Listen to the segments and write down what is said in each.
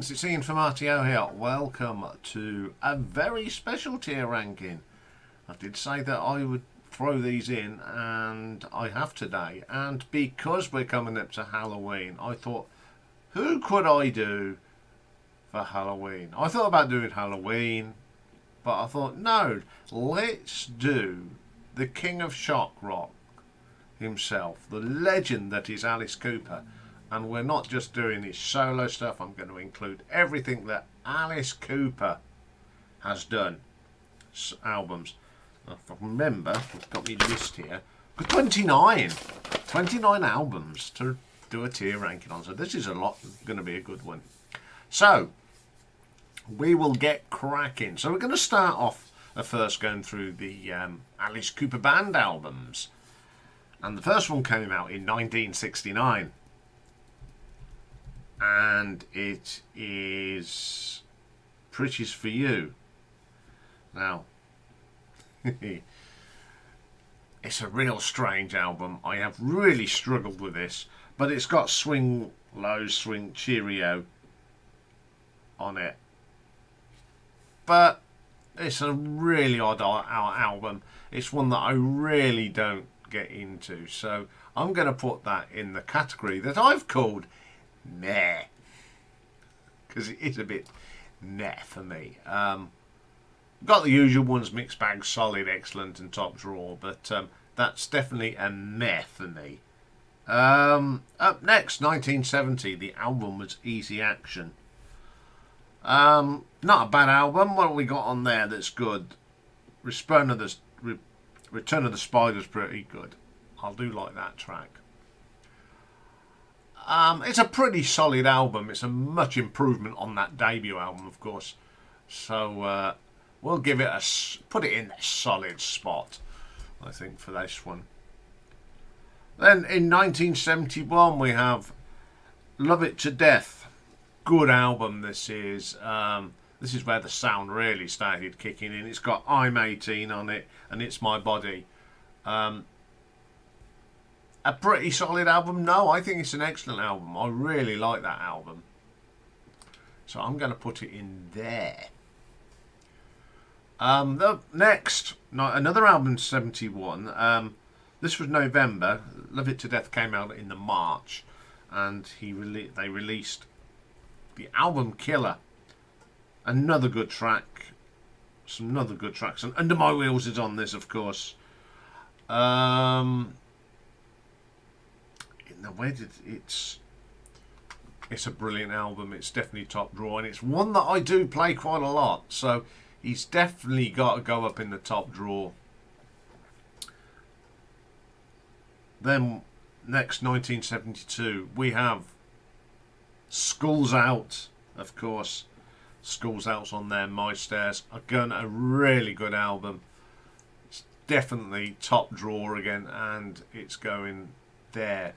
Greetings, it's Ian from RTO here. Welcome to a very special tier ranking. I did say that I would throw these in, and I have today. And because we're coming up to Halloween, I thought, who could I do for Halloween? I thought about doing Halloween, but I thought, no, let's do the King of Shock Rock himself, the legend that is Alice Cooper. And we're not just doing his solo stuff, I'm going to include everything that Alice Cooper has done. Albums. If I remember, I've got my list here. 29 albums to do a tier ranking on. So this is going to be a good one. So, we will get cracking. So we're going to start off first going through the Alice Cooper Band albums. And the first one came out in 1969. And it is Pretty's For You. Now, it's a real strange album. I have really struggled with this, but it's got Swing Low, Swing Cheerio on it. But it's a really odd album. It's one that I really don't get into. So I'm going to put that in the category that I've called meh, because it is a bit meh for me. Got the usual ones: mixed bag, solid, excellent, and top drawer, but that's definitely a meh for me. Up next, 1970, the album was Easy Action. Not a bad album. What have we got on there that's good? Return of the Spider's pretty good. I do like that track. It's a pretty solid album. It's a much improvement on that debut album, of course. So we'll give it put it in a solid spot, I think, for this one. Then in 1971 we have Love It to Death. Good album this is. This is where the sound really started kicking in. It's got I'm 18 on it and It's My Body. A pretty solid album? No, I think it's an excellent album. I really like that album. So I'm going to put it in there. Next, another album, 71. This was November. Love It to Death came out in the March. And they released the album Killer. Another good track. Some other good tracks. And Under My Wheels is on this, of course. It's a brilliant album. It's definitely top drawer, and it's one that I do play quite a lot, so he's definitely got to go up in the top drawer. Then next, 1972, we have School's Out, of course. School's Out's on there. My Stairs. Again, a really good album. It's definitely top drawer again, and it's going there.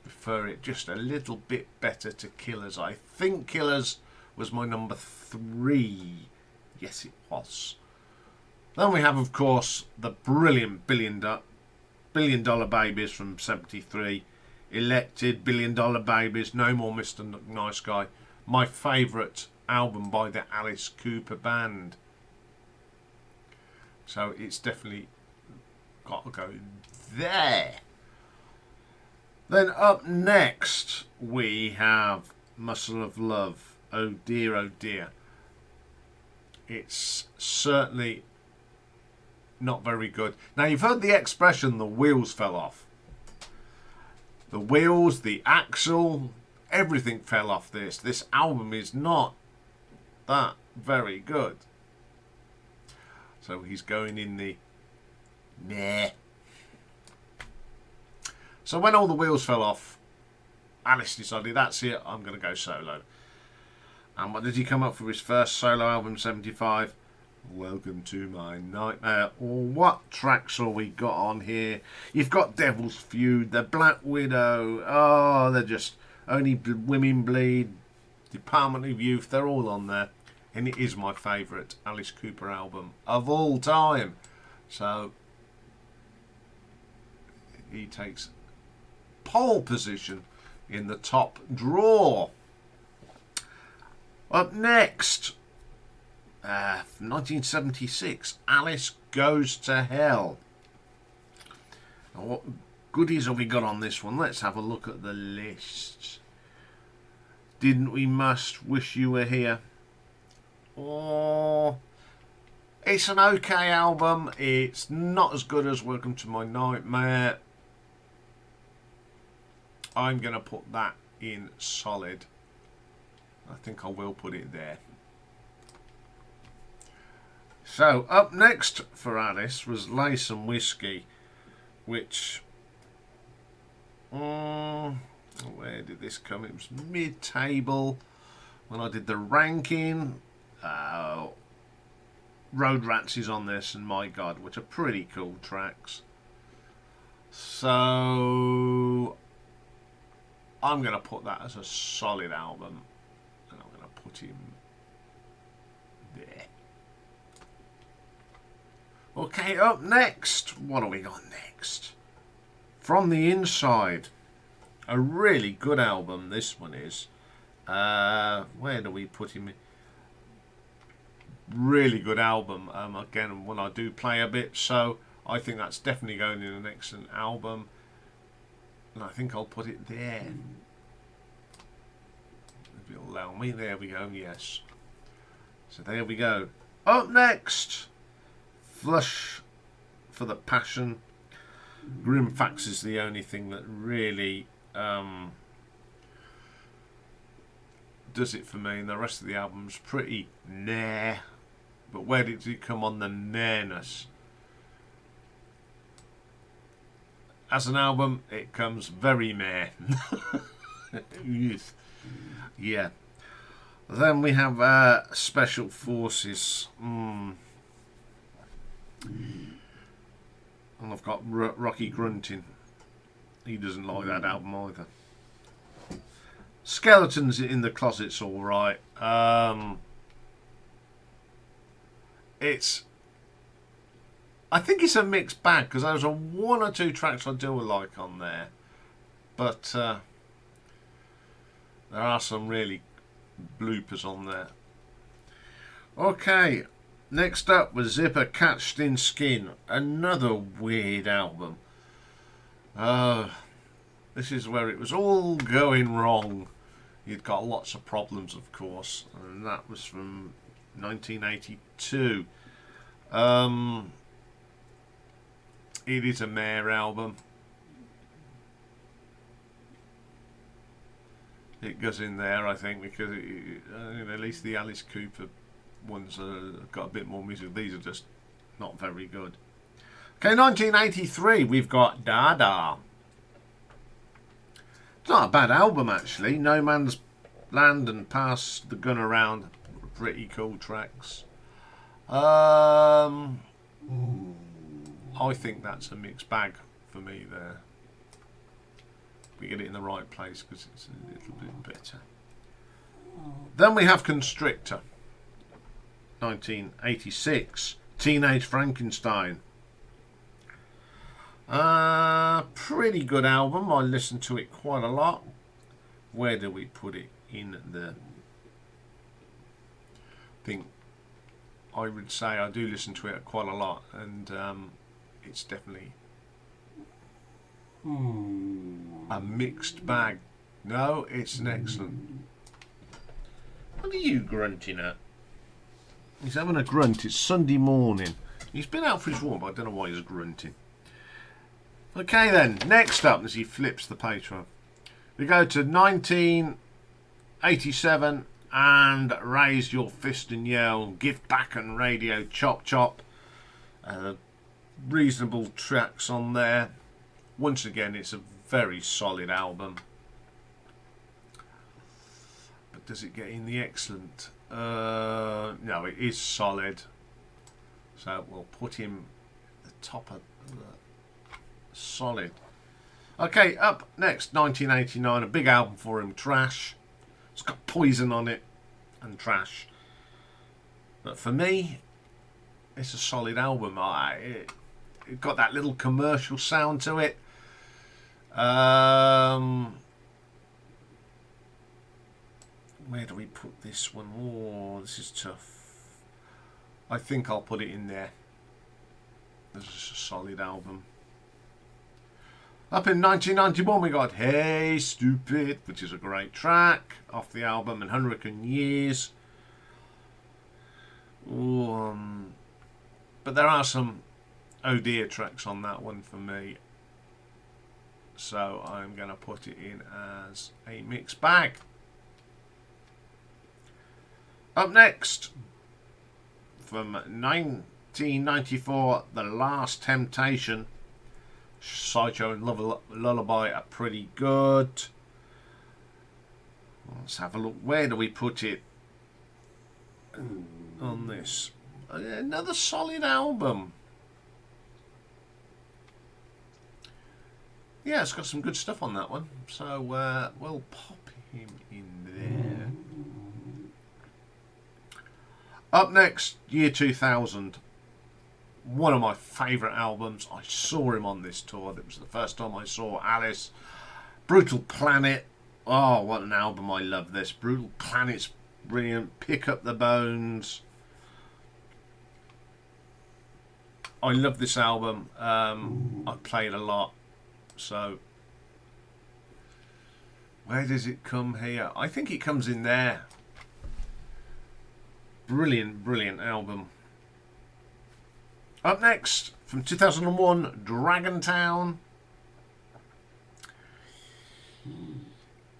Prefer it just a little bit better to Killers. I think Killers was my number 3. Yes, it was. Then we have, of course, the brilliant Billion Dollar Babies from 73. Elected, Billion Dollar Babies, No More Mr. Nice Guy. My favourite album by the Alice Cooper Band. So it's definitely got to go there. Then up next we have Muscle of Love. Oh dear, oh dear. It's certainly not very good. Now, you've heard the expression, the wheels fell off. The wheels, the axle, everything fell off this. This album is not that very good. So he's going in the meh. So when all the wheels fell off, Alice decided, that's it, I'm going to go solo. And what did he come up for his first solo album, 75? Welcome to My Nightmare. Or what tracks have we got on here? You've got Devil's Feud, The Black Widow. Oh, they're just Only Women Bleed, Department of Youth. They're all on there. And it is my favourite Alice Cooper album of all time. So he takes pole position in the top drawer. Up next, 1976, Alice Goes to Hell. Now, what goodies have we got on this one? Let's have a look at the list. Didn't We Must, Wish You Were Here. Oh, it's an okay album. It's not as good as Welcome to My Nightmare. I'm going to put that in solid. I think I will put it there. So, up next for Alice was Lace and Whiskey, which... where did this come? It was mid-table when I did the ranking. Road Rats is on this, and My God, which are pretty cool tracks. So I'm going to put that as a solid album, and I'm going to put him there. Okay, up next, what have we got next? From the Inside, a really good album this one is. Where do we put him in? Really good album. Again, when I do play a bit, so I think that's definitely going in an excellent album, and I think I'll put it there. If you'll allow me, there we go. Yes. So there we go. Up next, Flush for the Passion. Grim Facts is the only thing that really does it for me, and the rest of the album's pretty nah. But where did it come on the nahness? As an album, it comes very meh. Yes. Yeah. Then we have Special Forces. And I've got Rocky Grunting. He doesn't like that album either. Skeletons in the Closet's alright. I think it's a mixed bag, because there's one or two tracks I do like on there, but there are some really bloopers on there. Okay, next up was Zipper Catched in Skin, another weird album. This is where it was all going wrong. You'd got lots of problems, of course, and that was from 1982. It is a Mare album. It goes in there, I think, because at least the Alice Cooper ones got a bit more music. These are just not very good. Okay, 1983, we've got Dada. It's not a bad album, actually. No Man's Land and Pass the Gun Around, pretty cool tracks. I think that's a mixed bag for me there. We get it in the right place because it's a little bit better. Then we have Constrictor, 1986, Teenage Frankenstein. Pretty good album. I listened to it quite a lot. Where do we put it in the thing? I would say I do listen to it quite a lot, and it's definitely a mixed bag. No, it's an excellent. What are you grunting at? He's having a grunt. It's Sunday morning. He's been out for his walk, but I don't know why he's grunting. Okay then, next up, as he flips the page up, we go to 1987 and Raise Your Fist and Yell, Give Back and Radio, Chop Chop. Reasonable tracks on there. Once again, it's a very solid album. But does it get in the excellent? No, it is solid. So we'll put him at the top of the solid. Okay, up next, 1989, a big album for him, Trash. It's got Poison on it and Trash. But for me, it's a solid album. It got that little commercial sound to it. Where do we put this one? Oh, this is tough. I think I'll put it in there. This is a solid album. Up in 1991 we got Hey Stupid, which is a great track off the album and Hurricane Years. But there are some oh dear tracks on that one for me. So I'm going to put it in as a mixed bag. Up next, from 1994, The Last Temptation. Sideshow and Lullaby are pretty good. Let's have a look. Where do we put it on this? Another solid album. Yeah, it's got some good stuff on that one. So we'll pop him in there. Up next, year 2000. One of my favourite albums. I saw him on this tour. It was the first time I saw Alice. Brutal Planet. Oh, what an album. I love this. Brutal Planet's brilliant. Pick Up the Bones. I love this album. I played a lot. So, where does it come here? I think it comes in there. Brilliant, brilliant album. Up next, from 2001, Dragontown.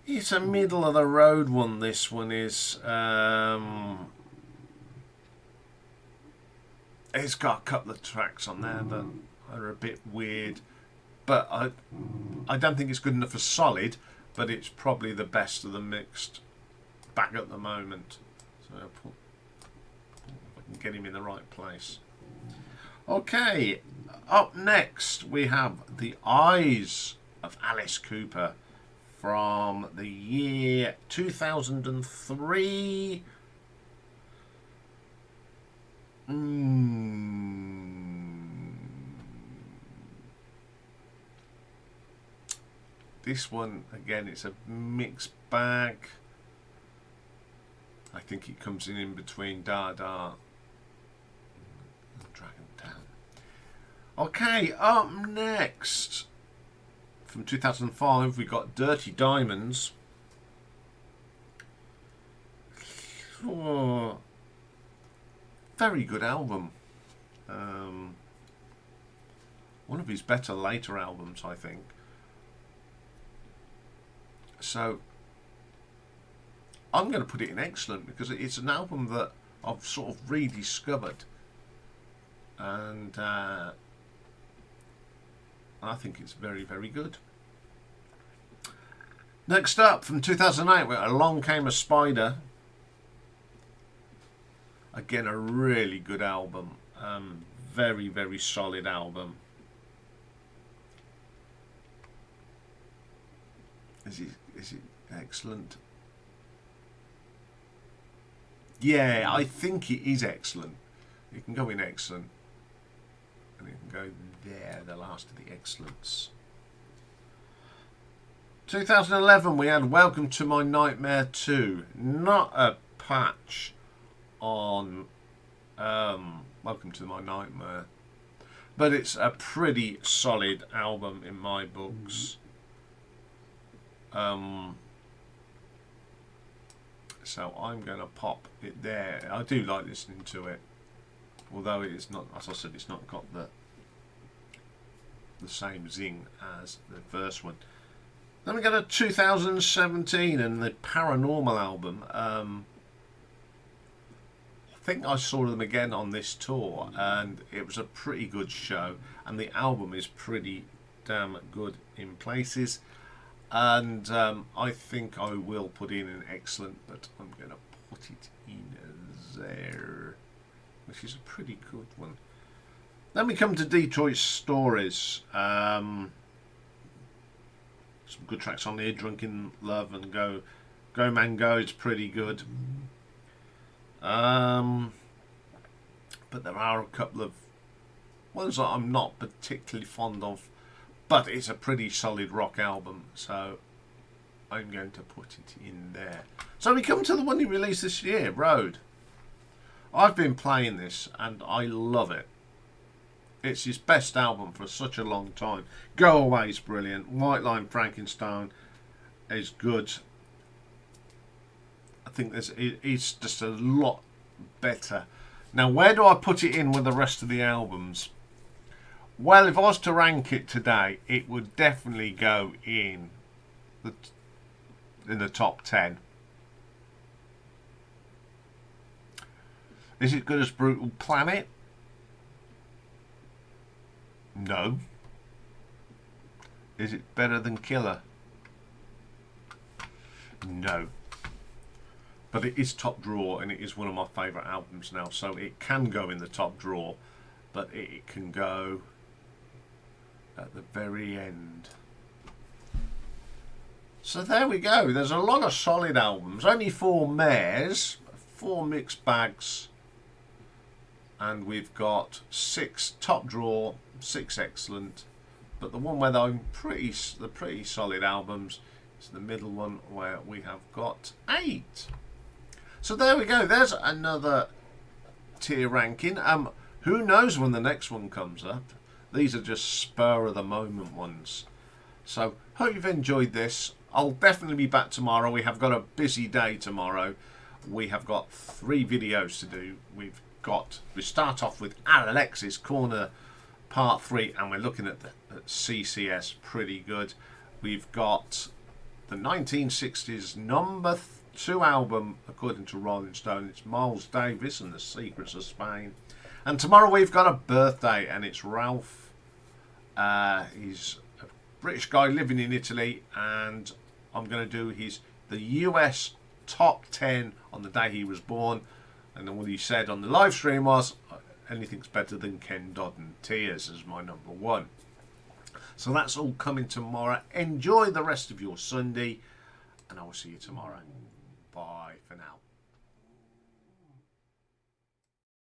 It's a middle of the road one, this one is. It's got a couple of tracks on there that are a bit weird. But I don't think it's good enough for solid, but it's probably the best of the mixed bag at the moment. So I'll put, if I can get him in the right place. Okay, up next we have The Eyes of Alice Cooper from the year 2003. This one, again, it's a mixed bag. I think it comes in between Dada and Dragontown. Okay, up next, from 2005, we got Dirty Diamonds. Oh, very good album. One of his better later albums, I think. So I'm going to put it in excellent because it's an album that I've sort of rediscovered, and I think it's very, very good. Next up, from 2008, Along Came a Spider. Again, a really good album. Very, very solid album. Is it excellent? Yeah, I think it is excellent. You can go in excellent, and you can go there, the last of the excellence. 2011, we had Welcome to My Nightmare 2. Not a patch on Welcome to My Nightmare, but it's a pretty solid album in my books. So I'm going to pop it there. I do like listening to it, although it is not, as I said, it's not got the same zing as the first one. Then we go to 2017 and the Paranormal album. I think I saw them again on this tour, and it was a pretty good show, and the album is pretty damn good in places. And I think I will put in an excellent, but I'm going to put it in there, which is a pretty good one. Then we come to Detroit Stories. Some good tracks on here. Drunken Love and Go Man Go. It's pretty good. But there are a couple of ones that I'm not particularly fond of. But it's a pretty solid rock album, so I'm going to put it in there. So we come to the one he released this year, Road. I've been playing this and I love it. It's his best album for such a long time. Go Away is brilliant. White Line Frankenstein is good. I think it's just a lot better. Now, where do I put it in with the rest of the albums? Well, if I was to rank it today, it would definitely go in the top 10. Is it good as Brutal Planet? No. Is it better than Killer? No. But it is top drawer, and it is one of my favourite albums now, so it can go in the top drawer, but it can go at the very end. So there we go. There's a lot of solid albums. Only 4 mares, 4 mixed bags, and we've got 6 top drawer, 6 excellent. But the one where I'm pretty solid albums is the middle one, where we have got 8. So there we go. There's another tier ranking. Who knows when the next one comes up? These are just spur of the moment ones. So hope you've enjoyed this. I'll definitely be back tomorrow. We have got a busy day tomorrow. We have got 3 videos to do. We start off with Alex's Corner Part 3, and we're looking at the CCS, pretty good. We've got the 1960s number 2 album, according to Rolling Stone. It's Miles Davis and the Secrets of Spain. And tomorrow we've got a birthday, and it's Ralph. He's a British guy living in Italy, and I'm going to do the US top 10 on the day he was born. And then what he said on the live stream was, anything's better than Ken Dodd and Tears as my number 1. So that's all coming tomorrow. Enjoy the rest of your Sunday, and I will see you tomorrow. Bye for now.